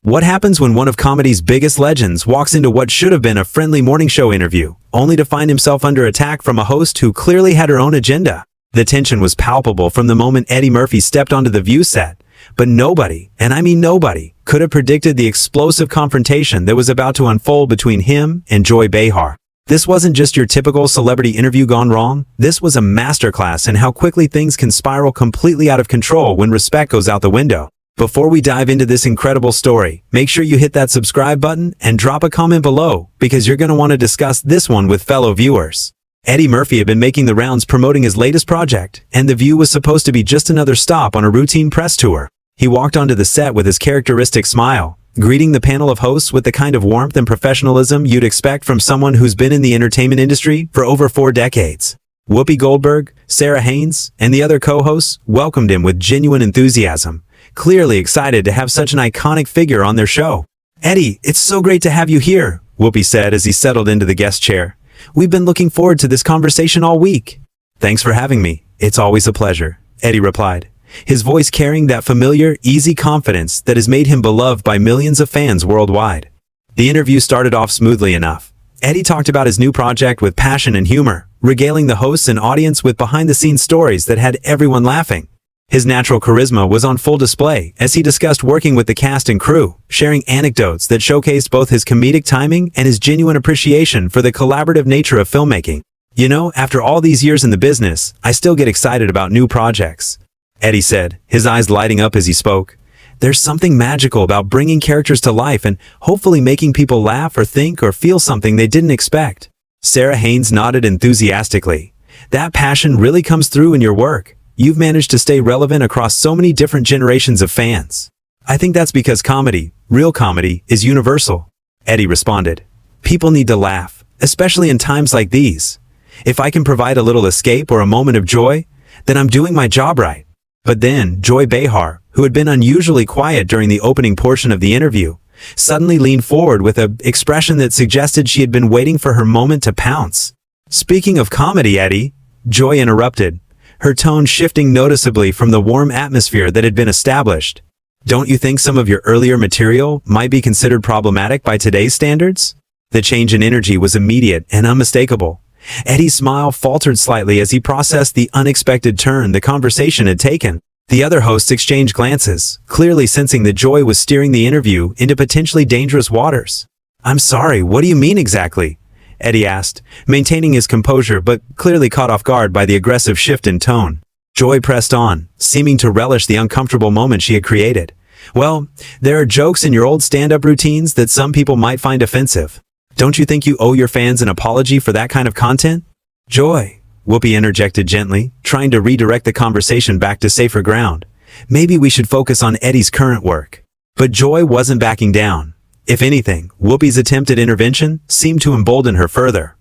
What happens when one of comedy's biggest legends walks into what should have been a friendly morning show interview, only to find himself under attack from a host who clearly had her own agenda? The tension was palpable from the moment Eddie Murphy stepped onto the View set, but nobody, and I mean nobody, could have predicted the explosive confrontation that was about to unfold between him and Joy Behar. This wasn't just your typical celebrity interview gone wrong. This was a masterclass in how quickly things can spiral completely out of control when respect goes out the window. Before we dive into this incredible story, make sure you hit that subscribe button and drop a comment below, because you're going to want to discuss this one with fellow viewers. Eddie Murphy had been making the rounds promoting his latest project, and The View was supposed to be just another stop on a routine press tour. He walked onto the set with his characteristic smile, greeting the panel of hosts with the kind of warmth and professionalism you'd expect from someone who's been in the entertainment industry for over 4 decades. Whoopi Goldberg, Sarah Haynes, and the other co-hosts welcomed him with genuine enthusiasm, clearly excited to have such an iconic figure on their show. "Eddie, it's so great to have you here," Whoopi said as he settled into the guest chair. "We've been looking forward to this conversation all week." "Thanks for having me. It's always a pleasure," Eddie replied, his voice carrying that familiar, easy confidence that has made him beloved by millions of fans worldwide. The interview started off smoothly enough. Eddie talked about his new project with passion and humor, regaling the hosts and audience with behind-the-scenes stories that had everyone laughing. His natural charisma was on full display as he discussed working with the cast and crew, sharing anecdotes that showcased both his comedic timing and his genuine appreciation for the collaborative nature of filmmaking. "You know, after all these years in the business, I still get excited about new projects," Eddie said, his eyes lighting up as he spoke. "There's something magical about bringing characters to life and hopefully making people laugh or think or feel something they didn't expect." Sarah Haynes nodded enthusiastically. "That passion really comes through in your work. You've managed to stay relevant across so many different generations of fans." "I think that's because comedy, real comedy, is universal," Eddie responded. "People need to laugh, especially in times like these. If I can provide a little escape or a moment of joy, then I'm doing my job right." But then, Joy Behar, who had been unusually quiet during the opening portion of the interview, suddenly leaned forward with an expression that suggested she had been waiting for her moment to pounce. "Speaking of comedy, Eddie," Joy interrupted, her tone shifting noticeably from the warm atmosphere that had been established. "Don't you think some of your earlier material might be considered problematic by today's standards?" The change in energy was immediate and unmistakable. Eddie's smile faltered slightly as he processed the unexpected turn the conversation had taken. The other hosts exchanged glances, clearly sensing that Joy was steering the interview into potentially dangerous waters. "I'm sorry, what do you mean exactly?" Eddie asked, maintaining his composure but clearly caught off guard by the aggressive shift in tone. Joy pressed on, seeming to relish the uncomfortable moment she had created. "Well, there are jokes in your old stand-up routines that some people might find offensive. Don't you think you owe your fans an apology for that kind of content?" "Joy," Whoopi interjected gently, trying to redirect the conversation back to safer ground. "Maybe we should focus on Eddie's current work." But Joy wasn't backing down. If anything, Whoopi's attempt at intervention seemed to embolden her further.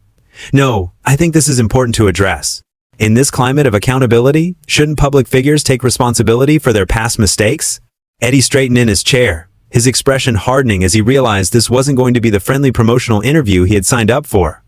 "No, I think this is important to address. In this climate of accountability, shouldn't public figures take responsibility for their past mistakes?" Eddie straightened in his chair, his expression hardening as he realized this wasn't going to be the friendly promotional interview he had signed up for.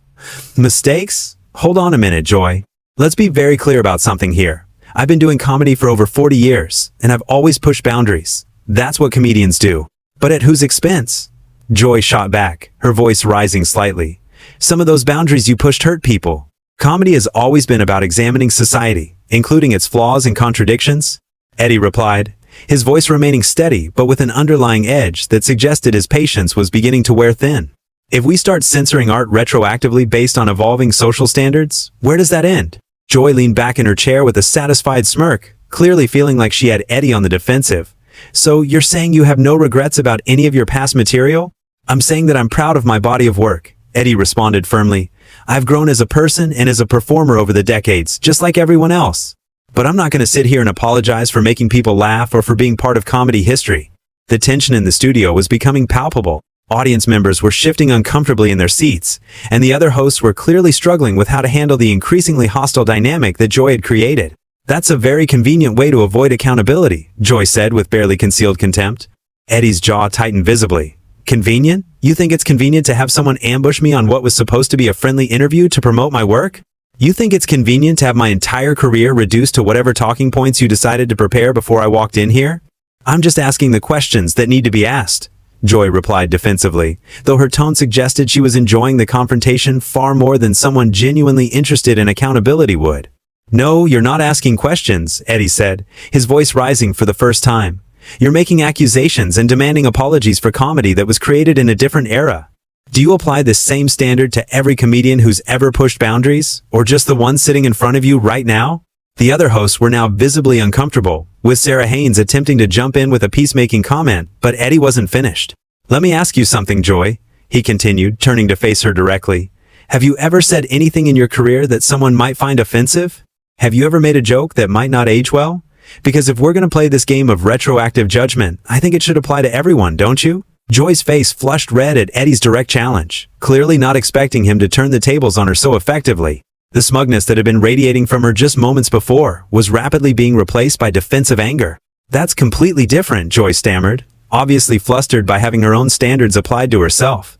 "Mistakes? Hold on a minute, Joy. Let's be very clear about something here. I've been doing comedy for over 40 years, and I've always pushed boundaries. That's what comedians do. But at whose expense?" Joy shot back, her voice rising slightly. "Some of those boundaries you pushed hurt people. Comedy has always been about examining society, including its flaws and contradictions," Eddie replied, his voice remaining steady but with an underlying edge that suggested his patience was beginning to wear thin. "If we start censoring art retroactively based on evolving social standards, where does that end?" Joy leaned back in her chair with a satisfied smirk, clearly feeling like she had Eddie on the defensive. "So you're saying you have no regrets about any of your past material?" "I'm saying that I'm proud of my body of work," Eddie responded firmly. "I've grown as a person and as a performer over the decades, just like everyone else. But I'm not going to sit here and apologize for making people laugh or for being part of comedy history." The tension in the studio was becoming palpable. Audience members were shifting uncomfortably in their seats, and the other hosts were clearly struggling with how to handle the increasingly hostile dynamic that Joy had created. "That's a very convenient way to avoid accountability," Joy said with barely concealed contempt. Eddie's jaw tightened visibly. "Convenient? You think it's convenient to have someone ambush me on what was supposed to be a friendly interview to promote my work? You think it's convenient to have my entire career reduced to whatever talking points you decided to prepare before I walked in here? I'm just asking the questions that need to be asked." Joy replied defensively, though her tone suggested she was enjoying the confrontation far more than someone genuinely interested in accountability would. No, you're not asking questions, Eddie said, his voice rising for the first time. You're making accusations and demanding apologies for comedy that was created in a different era. Do you apply this same standard to every comedian who's ever pushed boundaries, or just the one sitting in front of you right now? The other hosts were now visibly uncomfortable, with Sarah Haynes attempting to jump in with a peacemaking comment, but Eddie wasn't finished. Let me ask you something, Joy, he continued, turning to face her directly. Have you ever said anything in your career that someone might find offensive? Have you ever made a joke that might not age well? Because if we're going to play this game of retroactive judgment, I think it should apply to everyone, don't you? Joy's face flushed red at Eddie's direct challenge, clearly not expecting him to turn the tables on her so effectively. The smugness that had been radiating from her just moments before was rapidly being replaced by defensive anger. That's completely different, Joy stammered, obviously flustered by having her own standards applied to herself.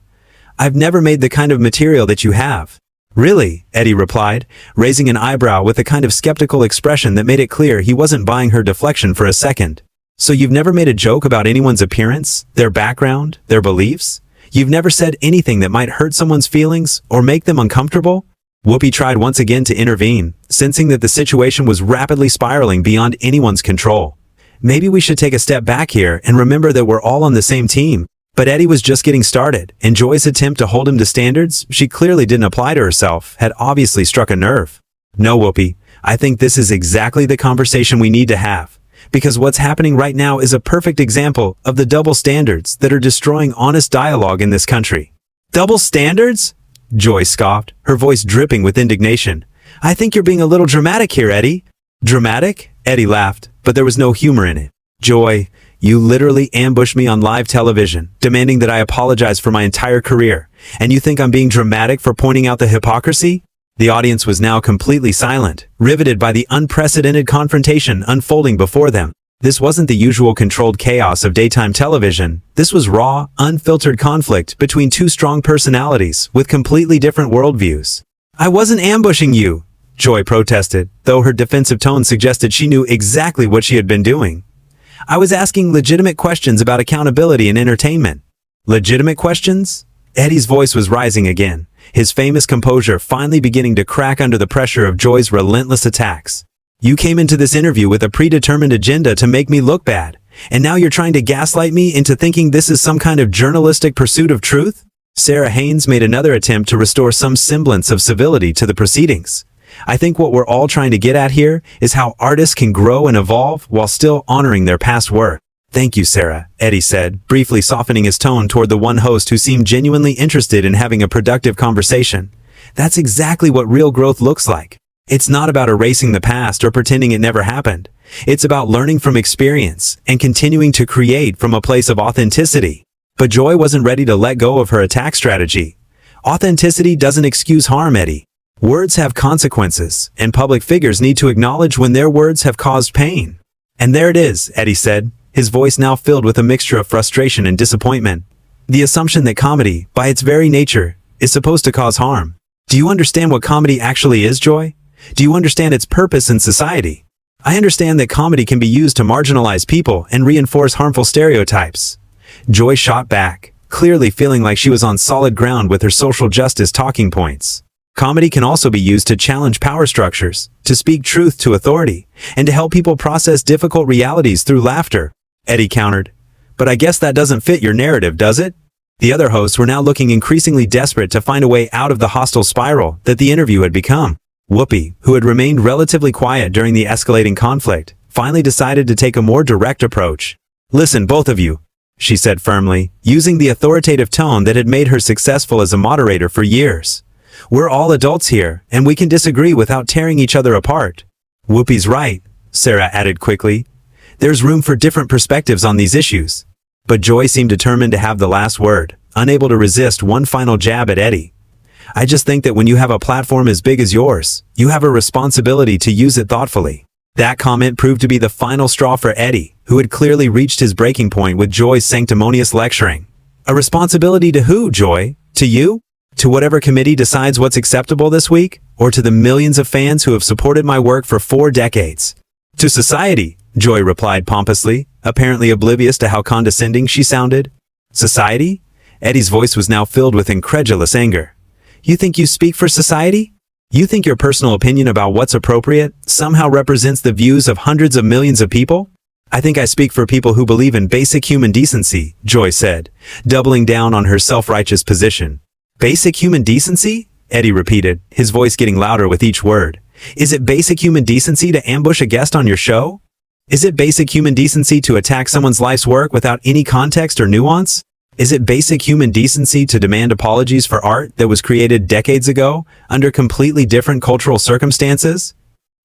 I've never made the kind of material that you have. Really? Eddie replied, raising an eyebrow with a kind of skeptical expression that made it clear he wasn't buying her deflection for a second. So you've never made a joke about anyone's appearance, their background, their beliefs? You've never said anything that might hurt someone's feelings or make them uncomfortable? Whoopi tried once again to intervene, sensing that the situation was rapidly spiraling beyond anyone's control. Maybe we should take a step back here and remember that we're all on the same team. But Eddie was just getting started, and Joy's attempt to hold him to standards she clearly didn't apply to herself had obviously struck a nerve. No, Whoopi, I think this is exactly the conversation we need to have. Because what's happening right now is a perfect example of the double standards that are destroying honest dialogue in this country. Double standards? Joy scoffed, her voice dripping with indignation. I think you're being a little dramatic here, Eddie. Dramatic? Eddie laughed, but there was no humor in it. Joy, you literally ambushed me on live television, demanding that I apologize for my entire career. And you think I'm being dramatic for pointing out the hypocrisy? The audience was now completely silent, riveted by the unprecedented confrontation unfolding before them. This wasn't the usual controlled chaos of daytime television. This was raw, unfiltered conflict between two strong personalities with completely different worldviews. I wasn't ambushing you, Joy protested, though her defensive tone suggested she knew exactly what she had been doing. I was asking legitimate questions about accountability and entertainment. Legitimate questions? Eddie's voice was rising again, his famous composure finally beginning to crack under the pressure of Joy's relentless attacks. You came into this interview with a predetermined agenda to make me look bad, and now you're trying to gaslight me into thinking this is some kind of journalistic pursuit of truth? Sarah Haynes made another attempt to restore some semblance of civility to the proceedings. I think what we're all trying to get at here is how artists can grow and evolve while still honoring their past work. Thank you, Sarah, Eddie said, briefly softening his tone toward the one host who seemed genuinely interested in having a productive conversation. That's exactly what real growth looks like. It's not about erasing the past or pretending it never happened. It's about learning from experience and continuing to create from a place of authenticity. But Joy wasn't ready to let go of her attack strategy. Authenticity doesn't excuse harm, Eddie. Words have consequences, and public figures need to acknowledge when their words have caused pain. And there it is, Eddie said, his voice now filled with a mixture of frustration and disappointment. The assumption that comedy, by its very nature, is supposed to cause harm. Do you understand what comedy actually is, Joy? Do you understand its purpose in society? I understand that comedy can be used to marginalize people and reinforce harmful stereotypes. Joy shot back, clearly feeling like she was on solid ground with her social justice talking points. Comedy can also be used to challenge power structures, to speak truth to authority, and to help people process difficult realities through laughter, Eddie countered. But I guess that doesn't fit your narrative, does it? The other hosts were now looking increasingly desperate to find a way out of the hostile spiral that the interview had become. Whoopi, who had remained relatively quiet during the escalating conflict, finally decided to take a more direct approach. Listen, both of you, she said firmly, using the authoritative tone that had made her successful as a moderator for years. We're all adults here, and we can disagree without tearing each other apart. Whoopi's right, Sarah added quickly. There's room for different perspectives on these issues. But Joy seemed determined to have the last word, unable to resist one final jab at Eddie. I just think that when you have a platform as big as yours, you have a responsibility to use it thoughtfully. That comment proved to be the final straw for Eddie, who had clearly reached his breaking point with Joy's sanctimonious lecturing. A responsibility to who, Joy? To you? To whatever committee decides what's acceptable this week? Or to the millions of fans who have supported my work for 4 decades? To society, Joy replied pompously, apparently oblivious to how condescending she sounded. Society? Eddie's voice was now filled with incredulous anger. You think you speak for society? You think your personal opinion about what's appropriate somehow represents the views of hundreds of millions of people? I think I speak for people who believe in basic human decency, Joy said, doubling down on her self-righteous position. Basic human decency? Eddie repeated, his voice getting louder with each word. Is it basic human decency to ambush a guest on your show? Is it basic human decency to attack someone's life's work without any context or nuance? Is it basic human decency to demand apologies for art that was created decades ago under completely different cultural circumstances?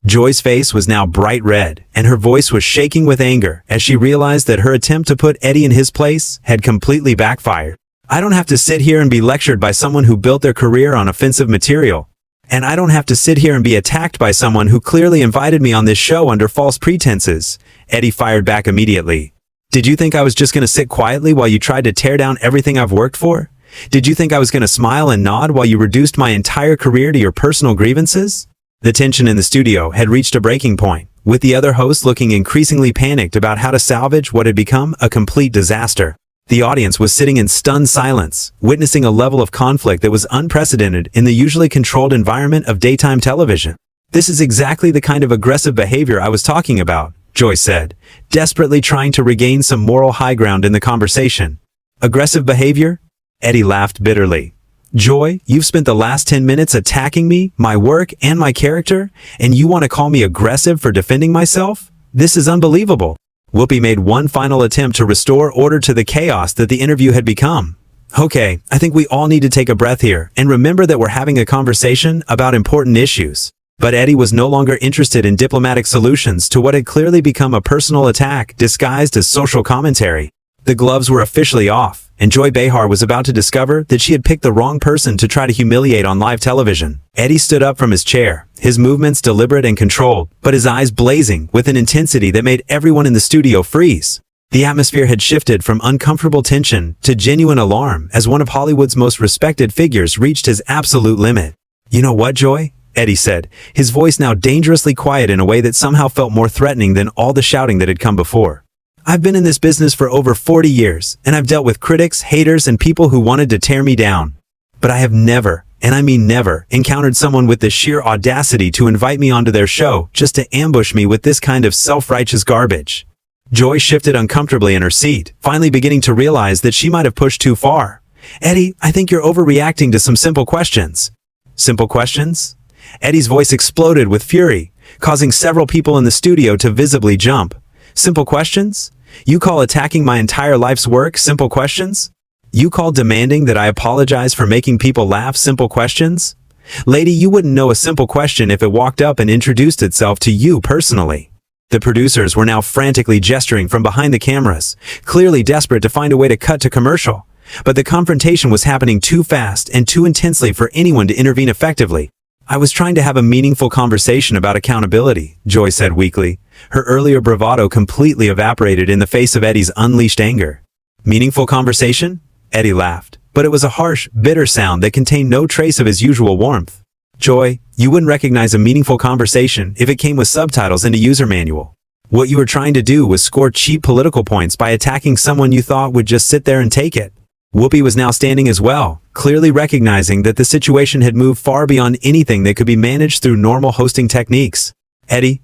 Joy's face was now bright red, and her voice was shaking with anger as she realized that her attempt to put Eddie in his place had completely backfired. I don't have to sit here and be lectured by someone who built their career on offensive material. And I don't have to sit here and be attacked by someone who clearly invited me on this show under false pretenses, Eddie fired back immediately. Did you think I was just going to sit quietly while you tried to tear down everything I've worked for? Did you think I was going to smile and nod while you reduced my entire career to your personal grievances? The tension in the studio had reached a breaking point, with the other hosts looking increasingly panicked about how to salvage what had become a complete disaster. The audience was sitting in stunned silence, witnessing a level of conflict that was unprecedented in the usually controlled environment of daytime television. This is exactly the kind of aggressive behavior I was talking about, Joy said, desperately trying to regain some moral high ground in the conversation. Aggressive behavior? Eddie laughed bitterly. Joy, you've spent the last 10 minutes attacking me, my work, and my character, and you want to call me aggressive for defending myself? This is unbelievable. Whoopi made one final attempt to restore order to the chaos that the interview had become. Okay, I think we all need to take a breath here and remember that we're having a conversation about important issues. But Eddie was no longer interested in diplomatic solutions to what had clearly become a personal attack disguised as social commentary. The gloves were officially off, and Joy Behar was about to discover that she had picked the wrong person to try to humiliate on live television. Eddie stood up from his chair, his movements deliberate and controlled, but his eyes blazing with an intensity that made everyone in the studio freeze. The atmosphere had shifted from uncomfortable tension to genuine alarm as one of Hollywood's most respected figures reached his absolute limit. You know what, Joy? Eddie said, his voice now dangerously quiet in a way that somehow felt more threatening than all the shouting that had come before. I've been in this business for over 40 years, and I've dealt with critics, haters, and people who wanted to tear me down. But I have never, and I mean never, encountered someone with the sheer audacity to invite me onto their show just to ambush me with this kind of self-righteous garbage. Joy shifted uncomfortably in her seat, finally beginning to realize that she might have pushed too far. Eddie, I think you're overreacting to some simple questions. Simple questions? Eddie's voice exploded with fury, causing several people in the studio to visibly jump. Simple questions? You call attacking my entire life's work simple questions? You call demanding that I apologize for making people laugh simple questions? Lady, you wouldn't know a simple question if it walked up and introduced itself to you personally. The producers were now frantically gesturing from behind the cameras, clearly desperate to find a way to cut to commercial. But the confrontation was happening too fast and too intensely for anyone to intervene effectively. I was trying to have a meaningful conversation about accountability, Joy said weakly. Her earlier bravado completely evaporated in the face of Eddie's unleashed anger. Meaningful conversation? Eddie laughed, but it was a harsh, bitter sound that contained no trace of his usual warmth. Joy, you wouldn't recognize a meaningful conversation if it came with subtitles and a user manual. What you were trying to do was score cheap political points by attacking someone you thought would just sit there and take it. Whoopi was now standing as well, clearly recognizing that the situation had moved far beyond anything that could be managed through normal hosting techniques. Eddie,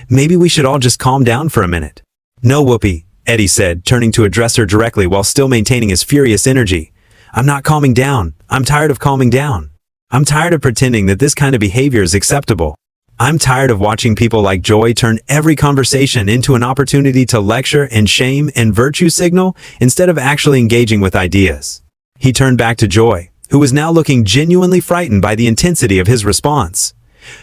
maybe we should all just calm down for a minute. No, Whoopi, Eddie said, turning to address her directly while still maintaining his furious energy. I'm not calming down. I'm tired of calming down. I'm tired of pretending that this kind of behavior is acceptable. I'm tired of watching people like Joy turn every conversation into an opportunity to lecture and shame and virtue signal instead of actually engaging with ideas. He turned back to Joy, who was now looking genuinely frightened by the intensity of his response.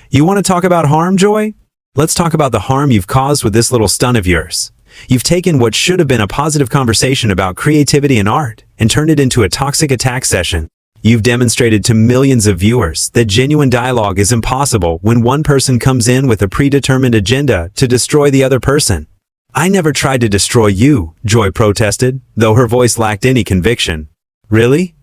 You want to talk about harm, Joy? Let's talk about the harm you've caused with this little stunt of yours. You've taken what should have been a positive conversation about creativity and art and turned it into a toxic attack session. You've demonstrated to millions of viewers that genuine dialogue is impossible when one person comes in with a predetermined agenda to destroy the other person. I never tried to destroy you, Joy protested, though her voice lacked any conviction. Really?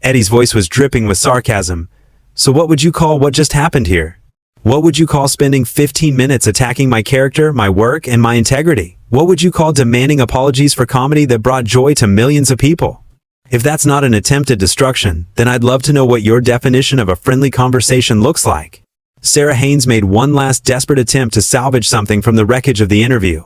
Eddie's voice was dripping with sarcasm. So what would you call what just happened here? What would you call spending 15 minutes attacking my character, my work, and my integrity? What would you call demanding apologies for comedy that brought joy to millions of people? If that's not an attempt at destruction, then I'd love to know what your definition of a friendly conversation looks like. Sarah Haynes made one last desperate attempt to salvage something from the wreckage of the interview.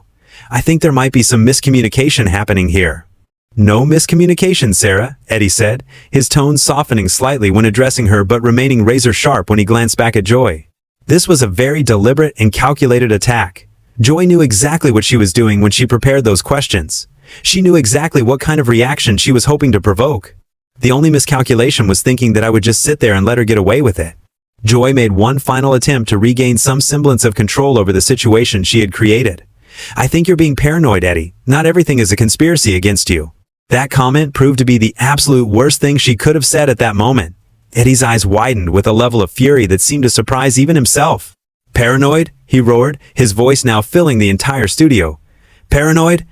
I think there might be some miscommunication happening here. No miscommunication, Sarah, Eddie said, his tone softening slightly when addressing her but remaining razor-sharp when he glanced back at Joy. This was a very deliberate and calculated attack. Joy knew exactly what she was doing when she prepared those questions. She knew exactly what kind of reaction she was hoping to provoke. The only miscalculation was thinking that I would just sit there and let her get away with it. Joy made one final attempt to regain some semblance of control over the situation she had created. I think you're being paranoid, Eddie. Not everything is a conspiracy against you. That comment proved to be the absolute worst thing she could have said at that moment. Eddie's eyes widened with a level of fury that seemed to surprise even himself. Paranoid? He roared, his voice now filling the entire studio. Paranoid?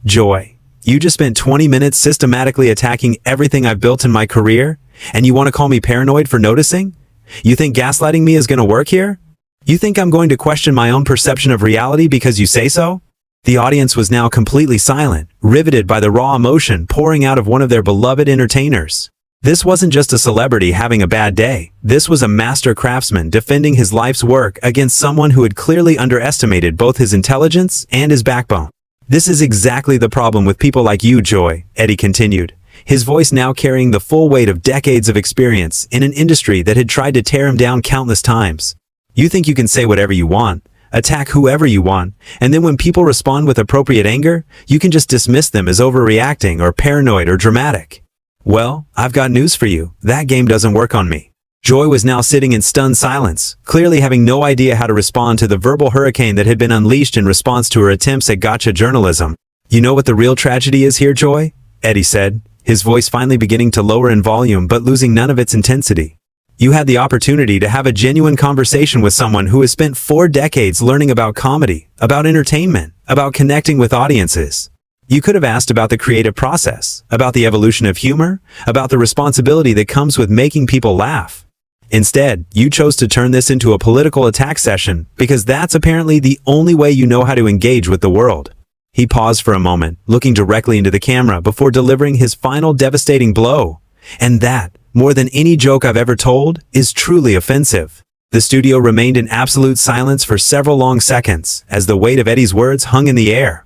Joy, you just spent 20 minutes systematically attacking everything I've built in my career, and you want to call me paranoid for noticing? You think gaslighting me is going to work here? You think I'm going to question my own perception of reality because you say so? The audience was now completely silent, riveted by the raw emotion pouring out of one of their beloved entertainers. This wasn't just a celebrity having a bad day. This was a master craftsman defending his life's work against someone who had clearly underestimated both his intelligence and his backbone. This is exactly the problem with people like you, Joy, Eddie continued, his voice now carrying the full weight of decades of experience in an industry that had tried to tear him down countless times. You think you can say whatever you want, attack whoever you want, and then when people respond with appropriate anger, you can just dismiss them as overreacting or paranoid or dramatic. Well, I've got news for you. That game doesn't work on me. Joy was now sitting in stunned silence, clearly having no idea how to respond to the verbal hurricane that had been unleashed in response to her attempts at gotcha journalism. You know what the real tragedy is here, Joy? Eddie said, his voice finally beginning to lower in volume but losing none of its intensity. You had the opportunity to have a genuine conversation with someone who has spent 4 decades learning about comedy, about entertainment, about connecting with audiences. You could have asked about the creative process, about the evolution of humor, about the responsibility that comes with making people laugh. Instead, you chose to turn this into a political attack session because that's apparently the only way you know how to engage with the world. He paused for a moment, looking directly into the camera before delivering his final devastating blow. And that, more than any joke I've ever told, is truly offensive. The studio remained in absolute silence for several long seconds as the weight of Eddie's words hung in the air.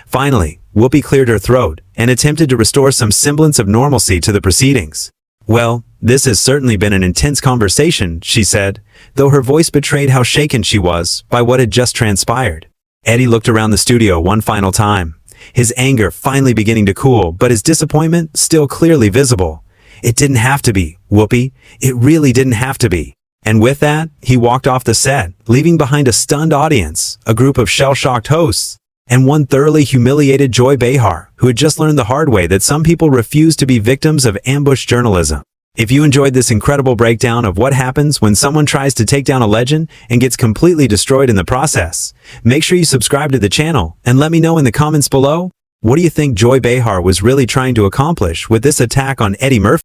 Finally, Whoopi cleared her throat and attempted to restore some semblance of normalcy to the proceedings. Well, this has certainly been an intense conversation, she said, though her voice betrayed how shaken she was by what had just transpired. Eddie looked around the studio one final time, his anger finally beginning to cool, but his disappointment still clearly visible. It didn't have to be, Whoopi. It really didn't have to be. And with that, he walked off the set, leaving behind a stunned audience, a group of shell-shocked hosts, and one thoroughly humiliated Joy Behar, who had just learned the hard way that some people refuse to be victims of ambush journalism. If you enjoyed this incredible breakdown of what happens when someone tries to take down a legend and gets completely destroyed in the process, make sure you subscribe to the channel and let me know in the comments below, what do you think Joy Behar was really trying to accomplish with this attack on Eddie Murphy?